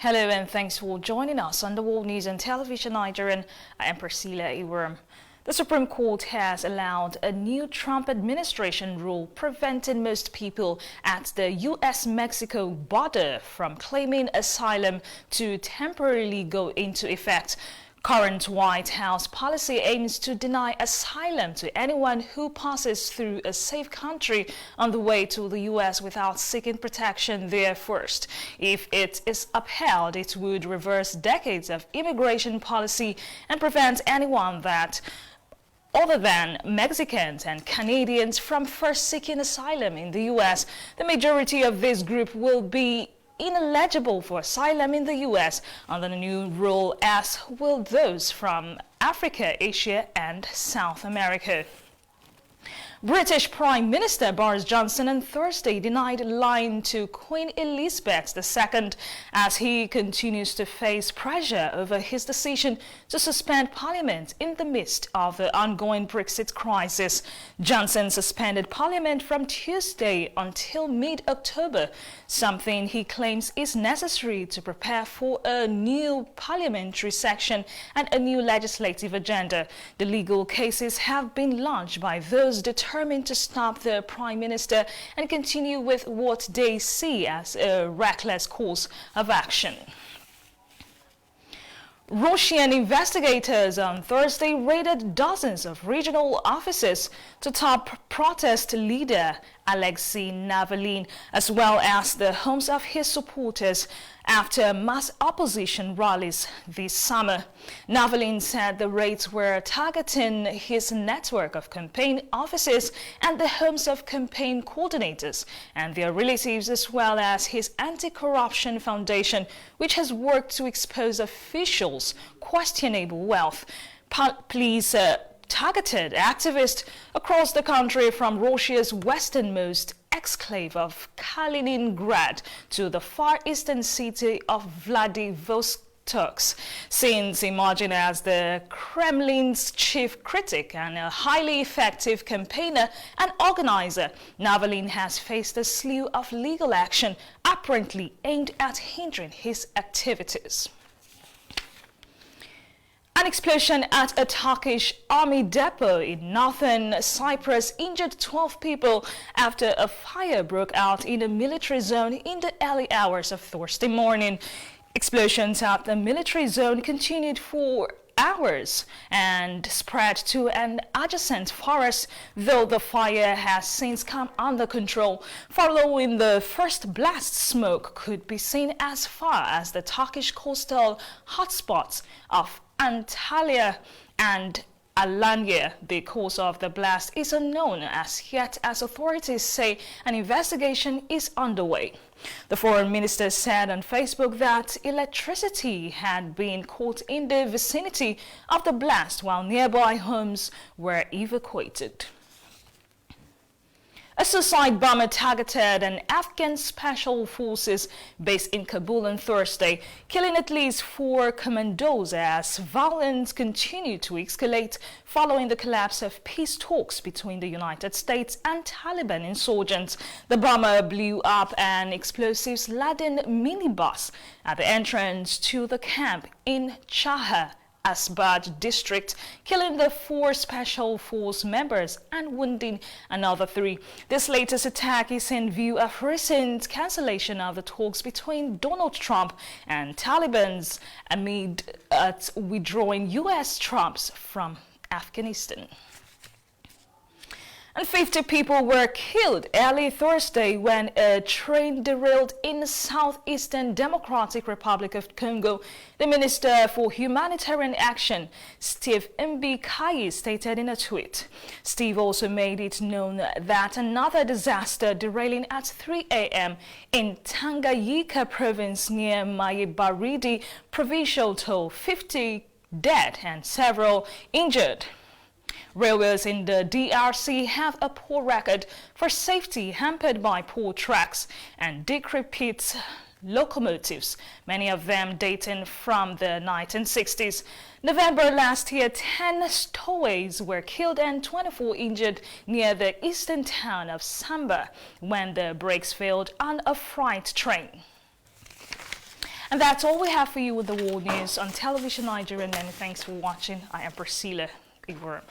Hello and thanks for joining us on the World News and Television Nigerian. I am Priscilla Iwurum. The Supreme Court has allowed a new Trump administration rule preventing most people at the U.S.-Mexico border from claiming asylum to temporarily go into effect. Current White House policy aims to deny asylum to anyone who passes through a safe country on the way to the U.S. without seeking protection there first. If it is upheld, it would reverse decades of immigration policy and prevent anyone other than Mexicans and Canadians from first seeking asylum in the U.S. The majority of this group will be ineligible for asylum in the U.S. under the new rule, as will those from Africa, Asia and South America. British Prime Minister Boris Johnson on Thursday denied lying to Queen Elizabeth II as he continues to face pressure over his decision to suspend Parliament in the midst of the ongoing Brexit crisis. Johnson suspended Parliament from Tuesday until mid-October, something he claims is necessary to prepare for a new parliamentary session and a new legislative agenda. The legal cases have been launched by those determined to stop the Prime Minister and continue with what they see as a reckless course of action. Russian investigators on Thursday raided dozens of regional offices to top protest leader Alexei Navalny, as well as the homes of his supporters after mass opposition rallies this summer. Navalny said the raids were targeting his network of campaign offices and the homes of campaign coordinators and their relatives, as well as his anti-corruption foundation, which has worked to expose officials' questionable wealth. Police targeted activists across the country from Russia's westernmost exclave of Kaliningrad to the far eastern city of Vladivostok. Since emerging as the Kremlin's chief critic and a highly effective campaigner and organizer, Navalny has faced a slew of legal action apparently aimed at hindering his activities. An explosion at a Turkish army depot in northern Cyprus injured 12 people after a fire broke out in a military zone in the early hours of Thursday morning. Explosions at the military zone continued for hours and spread to an adjacent forest, though the fire has since come under control. Following the first blast, smoke could be seen as far as the Turkish coastal hotspots of Antalya and Alanya. The cause of the blast is unknown as yet, as authorities say an investigation is underway. The foreign minister said on Facebook that electricity had been caught in the vicinity of the blast while nearby homes were evacuated. A suicide bomber targeted an Afghan special forces base in Kabul on Thursday, killing at least 4 commandos as violence continued to escalate following the collapse of peace talks between the United States and Taliban insurgents. The bomber blew up an explosives-laden minibus at the entrance to the camp in Chahar Asbad district, killing the 4 special force members and wounding another 3. This latest attack is in view of recent cancellation of the talks between Donald Trump and Taliban amid withdrawing U.S. troops from Afghanistan. And 50 people were killed early Thursday when a train derailed in the southeastern Democratic Republic of Congo. The Minister for Humanitarian Action, Steve Mbikayi, stated in a tweet. Steve also made it known that another disaster derailing at 3 a.m. in Tanganyika province near Mayibaridi provincial told 50 dead and several injured. Railways in the DRC have a poor record for safety, hampered by poor tracks and decrepit locomotives, many of them dating from the 1960s. November last year, 10 stowaways were killed and 24 injured near the eastern town of Samba when the brakes failed on a freight train. And that's all we have for you with the world news on Television Nigerian. Many thanks for watching. I am Priscilla Igwerum.